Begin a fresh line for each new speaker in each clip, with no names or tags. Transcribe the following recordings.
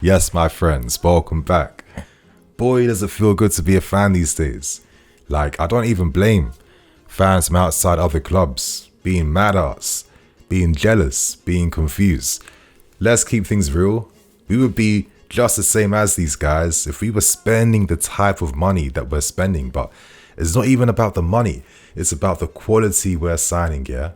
Yes, my friends, welcome back. Boy, does it feel good to be a fan these days. Like, I don't even blame fans from outside other clubs being mad at us, being jealous, being confused. Let's keep things real. We would be just the same as these guys if we were spending the type of money that we're spending, but it's not even about the money. It's about the quality we're signing, yeah?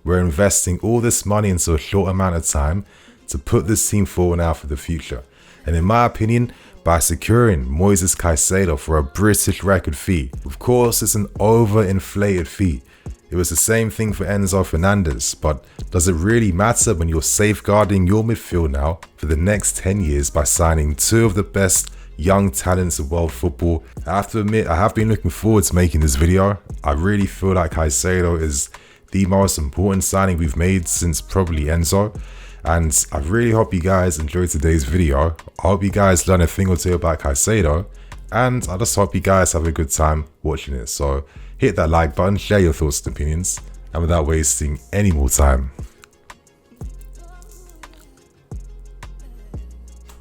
We're investing all this money into a short amount of time to put this team forward now for the future. And in my opinion, by securing Moises Caicedo for a British record fee, of course it's an overinflated fee. It was the same thing for Enzo Fernandez, but does it really matter when you're safeguarding your midfield now for the next 10 years by signing two of the best young talents of world football? I have to admit, I have been looking forward to making this video. I really feel like Caicedo is the most important signing we've made since probably Enzo. And I really hope you guys enjoyed today's video. I hope you guys learn a thing or two about Caicedo. And I just hope you guys have a good time watching it. So hit that like button, share your thoughts and opinions. And without wasting any more time.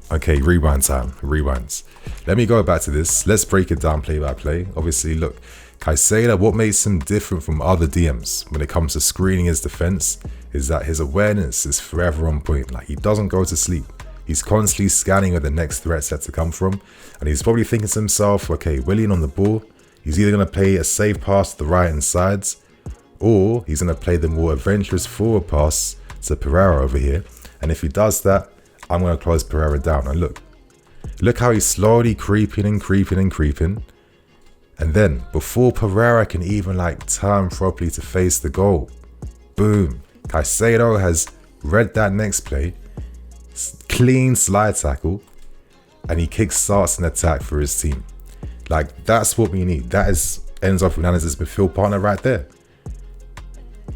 Okay, rewind time, rewinds. Let me go back to this. Let's break it down play by play. Obviously, look, Caicedo, what makes him different from other DMs when it comes to screening his defense is that his awareness is forever on point. Like, he doesn't go to sleep. He's constantly scanning where the next threat set to come from. And he's probably thinking to himself, okay, Willian on the ball, he's either going to play a safe pass to the right and sides, or he's going to play the more adventurous forward pass to Pereira over here. And if he does that, I'm going to close Pereira down. And look how he's slowly creeping and creeping and creeping. And then before Pereira can even like turn properly to face the goal, boom, Caicedo has read that next play, clean slide tackle, and he kickstarts an attack for his team. Like, that's what we need. That is Enzo Fernandez's midfield partner right there.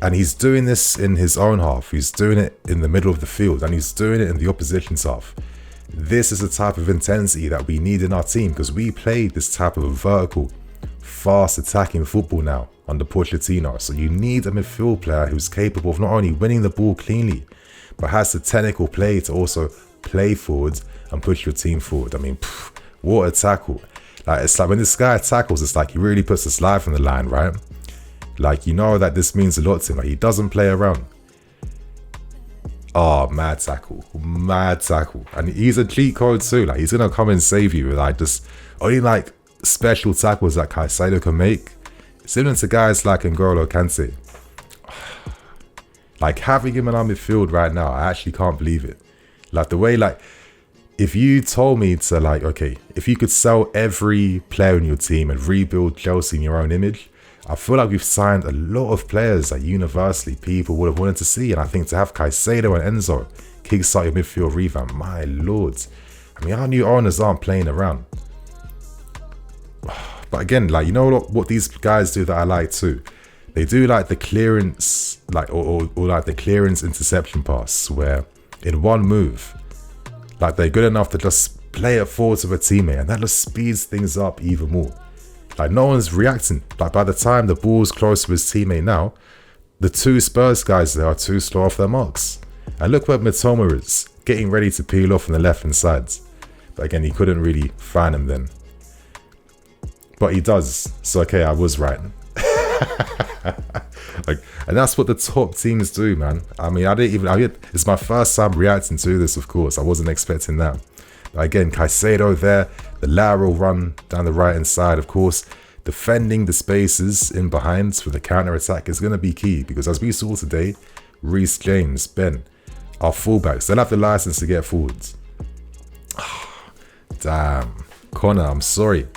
And he's doing this in his own half. He's doing it in the middle of the field, and he's doing it in the opposition's half. This is the type of intensity that we need in our team, because we play this type of vertical, fast attacking football now under Pochettino. So you need a midfield player who's capable of not only winning the ball cleanly, but has the technical play to also play forwards and push your team forward. I mean, what a tackle. Like, it's like when this guy tackles, it's like he really puts his life on the line, right? Like, you know that this means a lot to him. Like, he doesn't play around. Oh, mad tackle. Mad tackle. And he's a cheat code too. Like, he's going to come and save you with like just only like special tackles that Caicedo can make. Similar to guys like N'Golo Kante. Like, having him in our midfield right now, I actually can't believe it. Like, the way, like, if you told me to, like, okay, if you could sell every player in your team and rebuild Chelsea in your own image, I feel like we've signed a lot of players that universally people would have wanted to see. And I think to have Caicedo and Enzo kickstart your midfield revamp, my lord. I mean, our new owners aren't playing around. But again, like, you know what these guys do that I like too? They do like the clearance, like, or like the clearance interception pass, where in one move, like, they're good enough to just play it forward to a teammate, and that just speeds things up even more. Like, no one's reacting. Like, by the time the ball's close to his teammate now, the two Spurs guys there are too slow off their marks. And look where Mitoma is, getting ready to peel off on the left-hand sides. But again, he couldn't really find him then. But he does. So, okay, I was right. Like, and that's what the top teams do, man. I mean, it's my first time reacting to this, of course. I wasn't expecting that. But again, Caicedo there, the lateral run down the right hand side, of course, defending the spaces in behind for the counter attack is going to be key, because as we saw today, Reece James, Ben, our fullbacks, they'll have the license to get forwards. Damn. Connor, I'm sorry.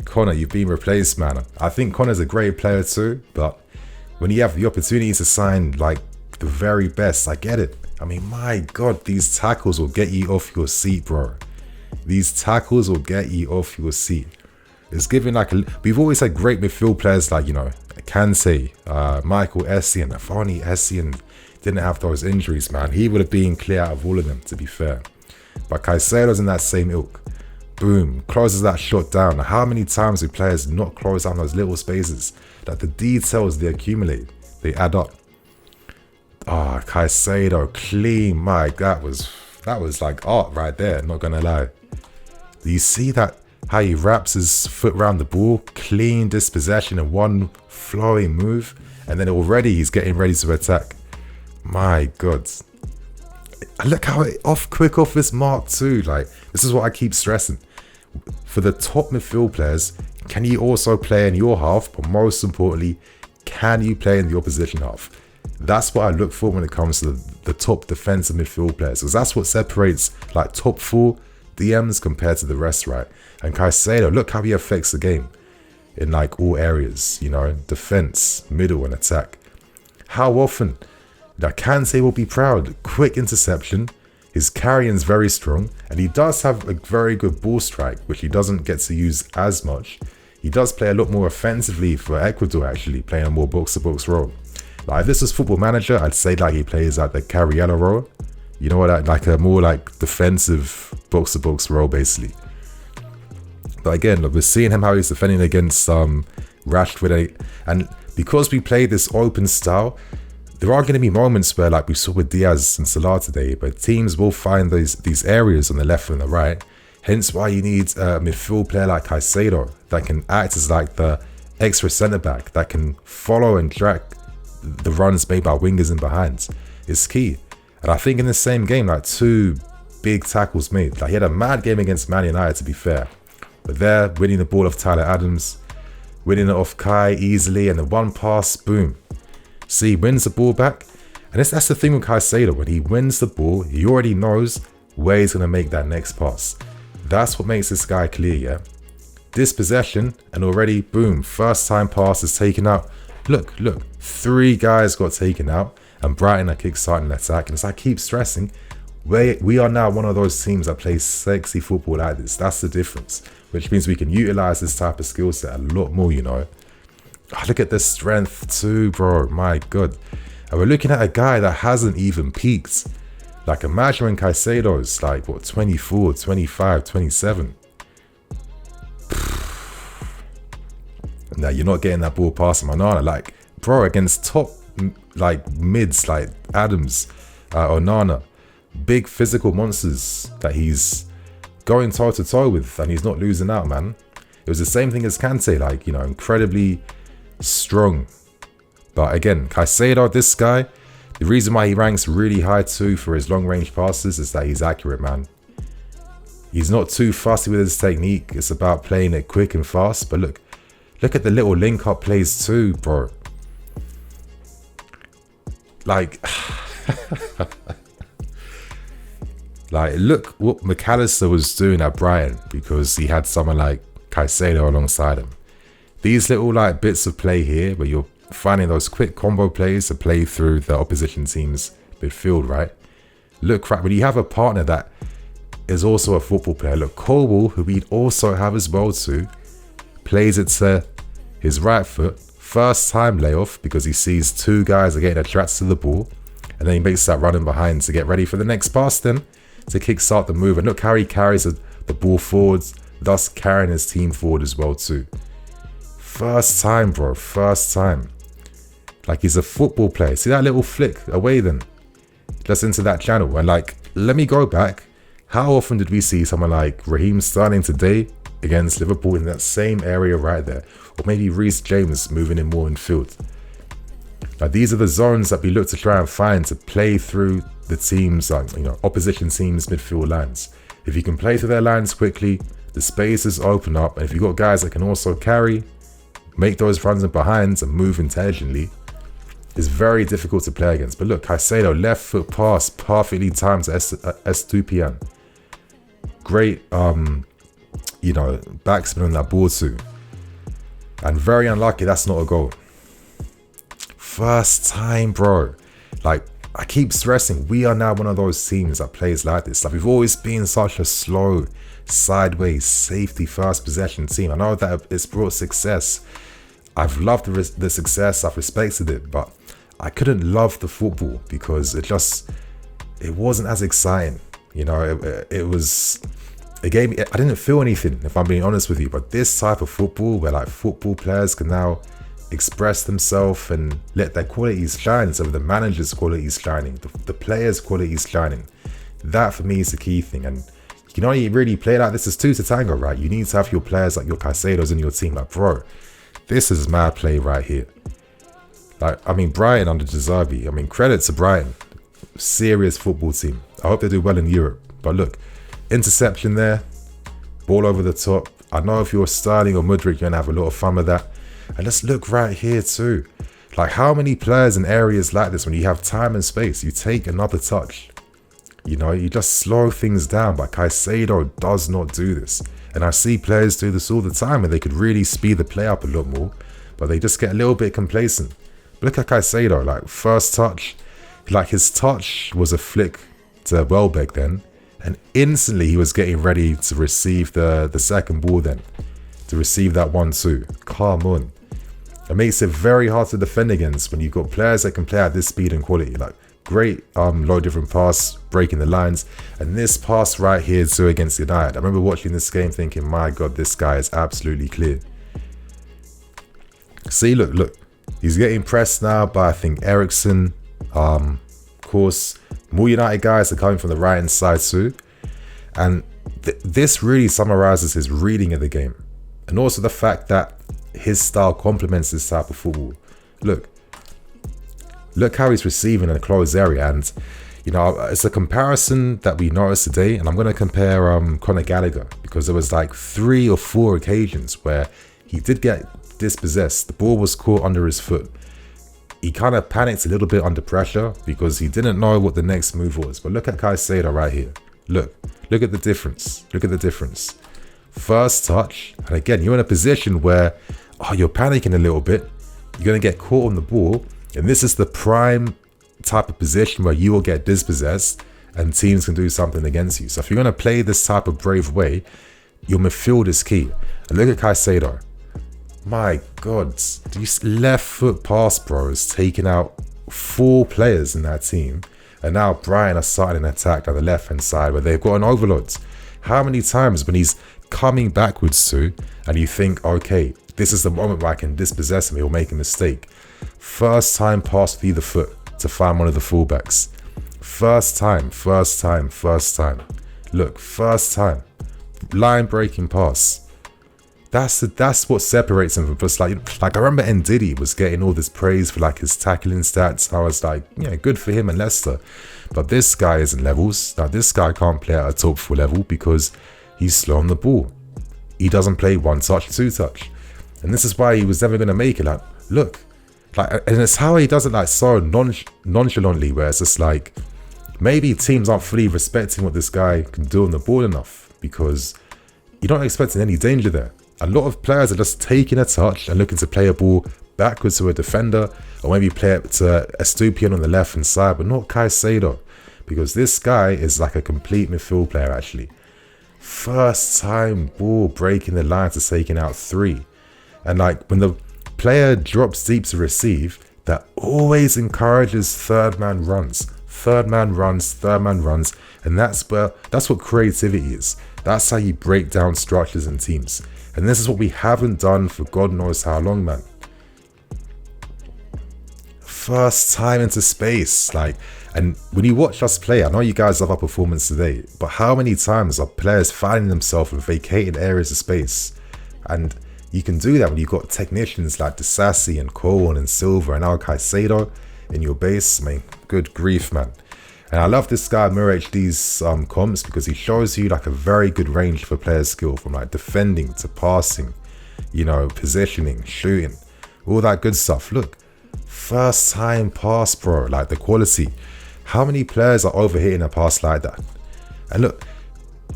Connor, you've been replaced, man. I think Connor's a great player too, but when you have the opportunity to sign like the very best, I get it. I mean, my God, these tackles will get you off your seat, bro. These tackles will get you off your seat. It's giving like we've always had great midfield players like, you know, Kante, Michael Essien. If only Essien didn't have those injuries, man, he would have been clear out of all of them, to be fair. But Caicedo's in that same ilk. Boom, closes that shot down. How many times do players not close down those little spaces? That the details they accumulate, they add up. Ah, Caicedo, clean. My, that was That was like art right there, not gonna lie. Do you see that? How he wraps his foot around the ball, clean dispossession in one flowing move, and then already he's getting ready to attack. My God. And look how quick off this mark too. Like, this is what I keep stressing. For the top midfield players, can you also play in your half? But most importantly, can you play in the opposition half? That's what I look for when it comes to the top defensive midfield players, because that's what separates like top 4 DMs compared to the rest, right? And Caicedo, look how he affects the game in like all areas, you know, defense, middle, and attack. How often? Now, Kante will be proud. Quick interception. His carrying's very strong, and he does have a very good ball strike, which he doesn't get to use as much. He does play a lot more offensively for Ecuador, actually, playing a more box-to-box role. Like, if this was Football Manager, I'd say like he plays like the Carriello role. You know what? Like a more like defensive box-to-box role, basically. But again, look, we're seeing him how he's defending against Rashford, and because we play this open style, there are going to be moments where, like we saw with Diaz and Salah today, but teams will find these areas on the left and the right. Hence why you need a midfield player like Caicedo that can act as like the extra centre back that can follow and track the runs made by wingers in behind. It's key. And I think in the same game, like 2 big tackles made. Like, he had a mad game against Man United, to be fair. But there, winning the ball off Tyler Adams, winning it off Kai easily, and then one pass, boom. See, he wins the ball back. And that's the thing with Caicedo. When he wins the ball, he already knows where he's going to make that next pass. That's what makes this guy clear, yeah? Dispossession, and already, boom, first time pass is taken out. Look, 3 guys got taken out, and Brighton are kickstarting an attack. And as I keep stressing, we are now one of those teams that plays sexy football like this. That's the difference, which means we can utilize this type of skill set a lot more, you know. Oh, look at the strength too, bro. My God. And we're looking at a guy that hasn't even peaked. Like, imagine when Caicedo's like, what, 24, 25, 27. Now, you're not getting that ball past Manana. Like, bro, against top, like, mids, like Adams, Onana. Big physical monsters that he's going toe-to-toe with, and he's not losing out, man. It was the same thing as Kante, like, you know, incredibly strong. But again, Caicedo, this guy, the reason why he ranks really high too for his long range passes is that he's accurate, man. He's not too fussy with his technique. It's about playing it quick and fast. But look at the little link up plays too, bro. Like, like, look what McAllister was doing at Brighton because he had someone like Caicedo alongside him. These little like bits of play here where you're finding those quick combo plays to play through the opposition team's midfield, right? Look, right, when you have a partner that is also a football player, look, Colwell, who we'd also have as well too, plays it to his right foot, first time layoff because he sees 2 guys are getting attracted to the ball, and then he makes that running behind to get ready for the next pass then to kickstart the move. And look how he carries the ball forwards, thus carrying his team forward as well too. First time, bro. First time. Like, he's a football player. See that little flick away then? Just into that channel. And like, let me go back. How often did we see someone like Raheem Sterling today against Liverpool in that same area right there? Or maybe Reece James moving in more in field. Like, these are the zones that we look to try and find to play through the teams, you know, opposition teams' midfield lines. If you can play through their lines quickly, the spaces open up. And if you've got guys that can also carry, make those runs in behinds and move intelligently, is very difficult to play against. But look, Caicedo, left foot pass, perfectly timed to Estupiñán. Great, you know, backspin on that ball too. And very unlucky, that's not a goal. First time, bro. Like, I keep stressing, we are now one of those teams that plays like this. Like, we've always been such a slow, sideways, safety first possession team. I know that it's brought success. I've loved the success, I've respected it, but I couldn't love the football because it wasn't as exciting. You know, it was, it gave me, I didn't feel anything, if I'm being honest with you. But this type of football where like football players can now express themselves and let their qualities shine instead of the manager's qualities shining, the players' qualities shining. That for me is the key thing. And you can only really play like this as two to tango, right? You need to have your players like your Caicedos in your team. Like, bro, this is mad play right here. Like, I mean, Brighton under De Zerbi. I mean, credit to Brighton. Serious football team. I hope they do well in Europe. But look, interception there. Ball over the top. I know if you're Sterling or Mudryk, you're going to have a lot of fun with that. And let's look right here too. Like, how many players in areas like this, when you have time and space, you take another touch. You know, you just slow things down. But Caicedo does not do this. And I see players do this all the time, and they could really speed the play up a lot more. But they just get a little bit complacent. Look at Caicedo, like, first touch. Like, his touch was a flick to Welbeck then. And instantly he was getting ready to receive the second ball then. To receive that 1-2. Come on. It makes it very hard to defend against when you've got players that can play at this speed and quality. Like, great low different pass, breaking the lines. And this pass right here too against United. I remember watching this game thinking, my God, this guy is absolutely clear. See, look. He's getting pressed now by, I think, Ericsson. Of course, more United guys are coming from the right hand side too. And this really summarizes his reading of the game. And also the fact that his style complements this type of football. Look how he's receiving in a closed area. And, you know, it's a comparison that we noticed today. And I'm going to compare Conor Gallagher, because there was like 3 or 4 occasions where he did get dispossessed. The ball was caught under his foot. He kind of panicked a little bit under pressure because he didn't know what the next move was. But look at Caicedo right here. Look at the difference. Look at the difference. First touch. And again, you're in a position where, you're panicking a little bit. You're going to get caught on the ball. And this is the prime type of position where you will get dispossessed and teams can do something against you. So if you're going to play this type of brave way, your midfield is key. And look at Caicedo. My God, these left foot pass, bro, is taking out 4 players in that team. And now Brighton are starting an attack down the left hand side where they've got an overload. How many times when he's coming backwards to, and you think, okay, this is the moment where I can dispossess him, he'll make a mistake. First time pass with either foot to find one of the fullbacks. First time. Look, first time. Line breaking pass. That's what separates him from just like I remember Ndidi was getting all this praise for like his tackling stats. I was like, yeah, good for him and Leicester. But this guy isn't levels. Now this guy can't play at a top 4 level because he's slow on the ball. He doesn't play 1 touch, 2 touch. And this is why he was never gonna make it. Like, look. Like, and it's how he does it like so nonchalantly, where it's just like maybe teams aren't fully respecting what this guy can do on the ball enough, because you're not expecting any danger there. A lot of players are just taking a touch and looking to play a ball backwards to a defender, or maybe play it to Estupiñán on the left hand side, but not Caicedo, because this guy is like a complete midfield player actually. First time ball breaking the line to taking out 3. And like when the player drops deep to receive, that always encourages third man runs, and that's what creativity is. That's how you break down structures and teams. And this is what we haven't done for God knows how long, man. First time into space, like, and when you watch us play, I know you guys love our performance today, but how many times are players finding themselves in vacated areas of space? And you can do that when you've got technicians like Disasi and Cohen and Silva and now Caicedo in your base. I mean, good grief, man. And I love this guy Mirror HD's comps, because he shows you like a very good range for player skill, from like defending to passing, you know, positioning, shooting, all that good stuff. Look, first time pass, bro, like the quality. How many players are overhitting a pass like that? And look,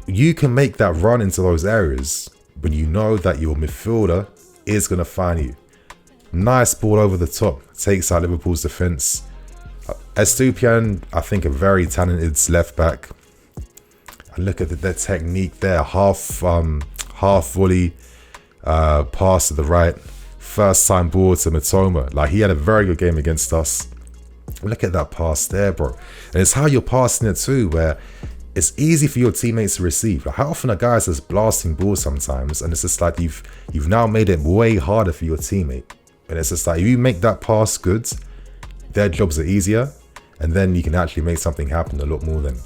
you can make that run into those areas when you know that your midfielder is going to find you. Nice ball over the top, takes out Liverpool's defence. Estupiñán, I think, a very talented left back. And look at the technique there, half volley pass to the right, first time ball to Mitoma. Like, he had a very good game against us. Look at that pass there, bro. And it's how you're passing it too, where it's easy for your teammates to receive. Like, how often are guys just blasting balls sometimes, and it's just like you've now made it way harder for your teammate. And it's just like, if you make that pass good, their jobs are easier, and then you can actually make something happen a lot more then.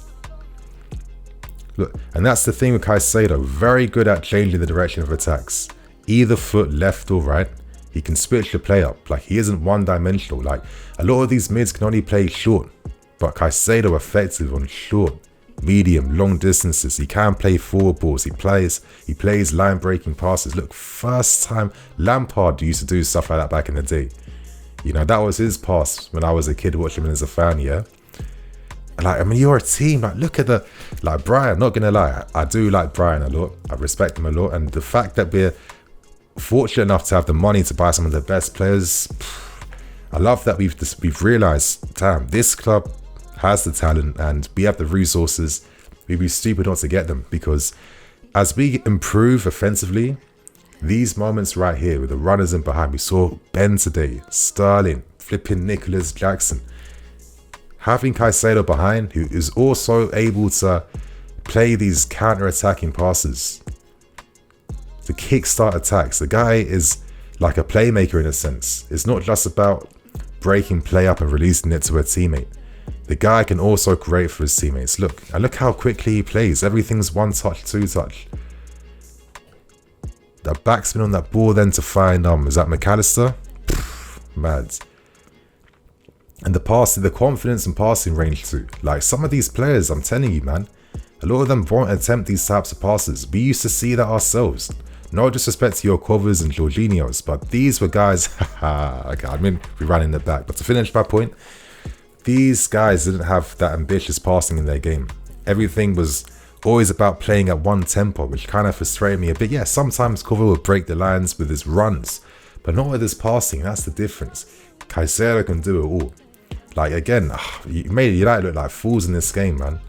Look, and that's the thing with Caicedo. Very good at changing the direction of attacks. Either foot, left or right. He can switch the play up. Like, he isn't one-dimensional. Like, a lot of these mids can only play short. But Caicedo effective on short, medium, long distances. He can play forward balls. He plays line-breaking passes. Look, first time Lampard used to do stuff like that back in the day. You know, that was his pass when I was a kid watching him as a fan, yeah? Like, I mean, you're a team. Like, look at like, Brian, not gonna lie. I do like Brian a lot. I respect him a lot. And the fact that we're fortunate enough to have the money to buy some of the best players, I love that we've realized, damn, this club has the talent and we have the resources. We'd be stupid not to get them, because as we improve offensively, these moments right here with the runners in behind, we saw Ben today, Sterling, flipping Nicholas Jackson. Having Caicedo behind, who is also able to play these counter-attacking passes, to kickstart attacks. The guy is like a playmaker in a sense. It's not just about breaking play up and releasing it to a teammate. The guy can also create for his teammates. Look, and look how quickly he plays. Everything's one touch, two touch. The backspin on that ball then to find, is that McAllister? Mad. And the confidence and passing range too. Like, some of these players, I'm telling you, man, a lot of them won't attempt these types of passes. We used to see that ourselves. No disrespect to your Covers and Jorginhos, but these were guys, okay, I mean, we ran in the back. But to finish my point, these guys didn't have that ambitious passing in their game. Everything was always about playing at one tempo, which kind of frustrated me a bit. Yeah, sometimes Cover would break the lines with his runs, but not with his passing. That's the difference. Caicedo can do it all. Like, again, you made United look like fools in this game, man.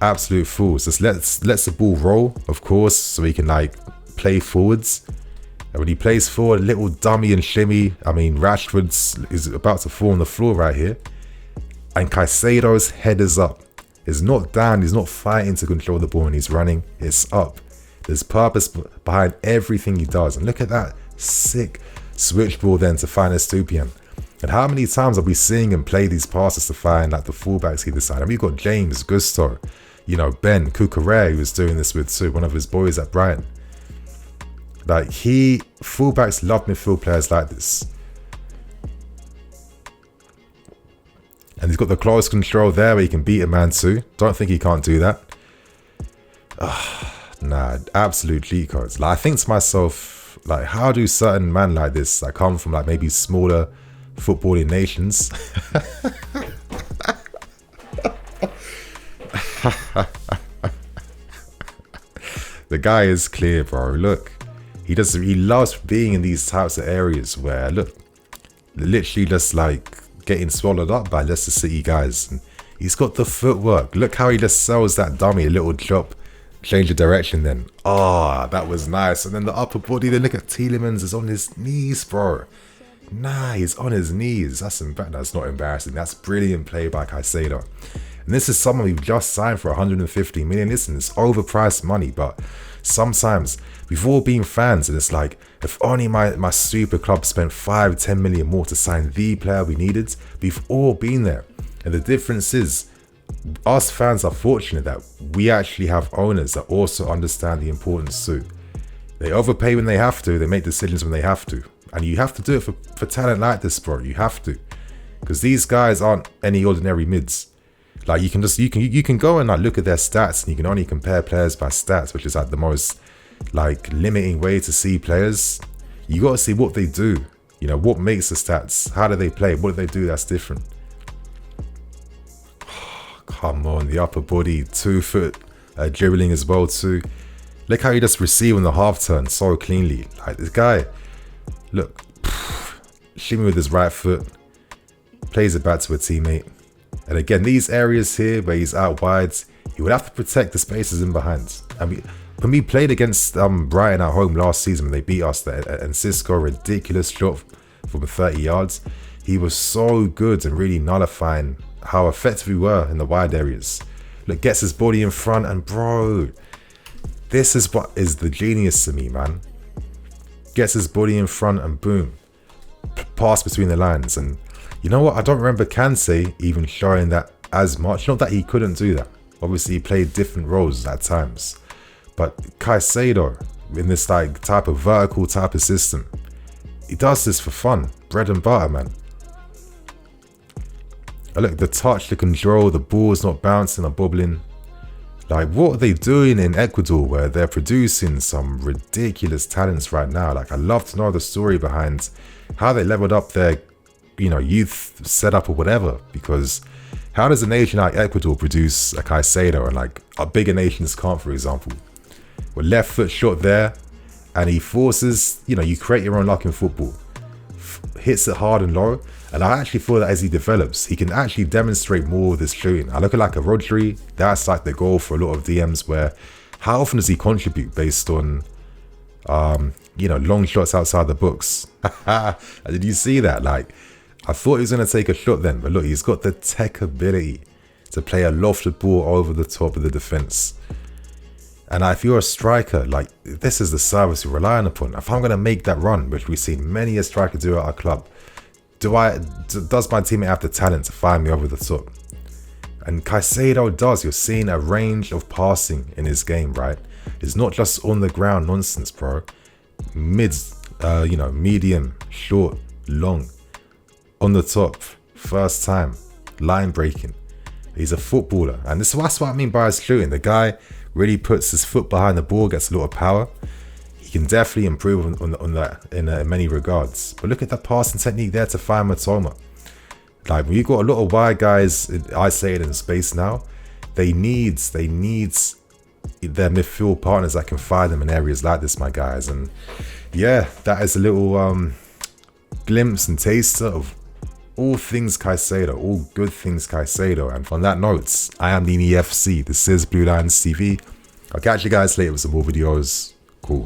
Absolute fools. Just lets the ball roll, of course, so he can, like, play forwards. And when he plays forward, a little dummy and shimmy. I mean, Rashford's is about to fall on the floor right here. And Caicedo's head is up. It's not down. He's not fighting to control the ball when he's running. It's up. There's purpose behind everything he does. And look at that sick switch ball then to find Estupiñán. And how many times are we seeing him play these passes to find, like, the fullbacks either side? And we've got James, Gusto, you know, Ben, Cucurella, who was doing this with too, one of his boys at Brighton. Like, fullbacks love midfield players like this. And he's got the close control there where he can beat a man too. Don't think he can't do that. Nah, absolute cheat codes. Like, I think to myself, like, how do certain men like this, that come from, like, maybe smaller footballing nations, the guy is clear, bro. Look, he loves being in these types of areas where, look, literally just like getting swallowed up by Leicester City guys. And he's got the footwork. Look how he just sells that dummy a little chop, change of direction then. That was nice. And then the upper body, then look at Tielemans is on his knees, bro. Nah, he's on his knees. That's not embarrassing. That's brilliant play by Caicedo. And this is someone we've just signed for 150 million. Listen, it's overpriced money, but sometimes we've all been fans, and it's like, if only my super club spent 5-10 million more to sign the player we needed. We've all been there. And the difference is, us fans are fortunate that we actually have owners that also understand the importance too. They overpay when they have to. They make decisions when they have to. And you have to do it for talent like this, bro. You have to, because these guys aren't any ordinary mids. Like, you can go and, like, look at their stats, and you can only compare players by stats, which is, like, the most, like, limiting way to see players. You got to see what they do. You know, what makes the stats? How do they play? What do they do that's different? Come on, the upper body, 2 foot dribbling as well too. Look how he just received on the half turn so cleanly. Like, this guy. Look, shimmy with his right foot, plays it back to a teammate. And again, these areas here where he's out wide, he would have to protect the spaces in behind. I mean, when we played against Brighton at home last season, when they beat us there, and Cisco, ridiculous shot from 30 yards, he was so good and really nullifying how effective we were in the wide areas. Look, gets his body in front, and bro, this is what is the genius to me, man. Gets his body in front and boom, pass between the lines. And you know what? I don't remember Kante even showing that as much. Not that he couldn't do that. Obviously, he played different roles at times. But Caicedo, in this like type of vertical type of system, he does this for fun. Bread and butter, man. Look, the touch, the control, the ball's not bouncing or bubbling. Like, what are they doing in Ecuador where they're producing some ridiculous talents right now? Like, I'd love to know the story behind how they leveled up their, youth setup or whatever. Because how does a nation like Ecuador produce a Caicedo and like a bigger nations can't, for example? With left foot shot there, and he forces, you create your own luck in football. Hits it hard and low. And I actually feel that as he develops, he can actually demonstrate more of this shooting. I look at like a Rodri, that's like the goal for a lot of DMs where how often does he contribute based on, long shots outside the books? Did you see that? Like, I thought he was going to take a shot then, but look, he's got the tech ability to play a lofted ball over the top of the defense. And if you're a striker, like, this is the service you're relying upon. If I'm going to make that run, which we've seen many a striker do at our club, does my teammate have the talent to find me over the top? And Caicedo does. You're seeing a range of passing in his game, right? It's not just on the ground nonsense, bro. Medium, short, long, on the top, first time, line breaking. He's a footballer, and that's what I mean by his shooting. The guy really puts his foot behind the ball, gets a lot of power. He can definitely improve on that in many regards. But look at that passing technique there to find Matoma. Like, when you've got a lot of wide guys isolated in space now, they need their midfield partners that can find them in areas like this, my guys. And yeah, that is a little glimpse and taster of all things Caicedo, all good things Caicedo. And from that note, I am Nini FC. This is BlueLionsTV. I'll catch you guys later with some more videos. Cool.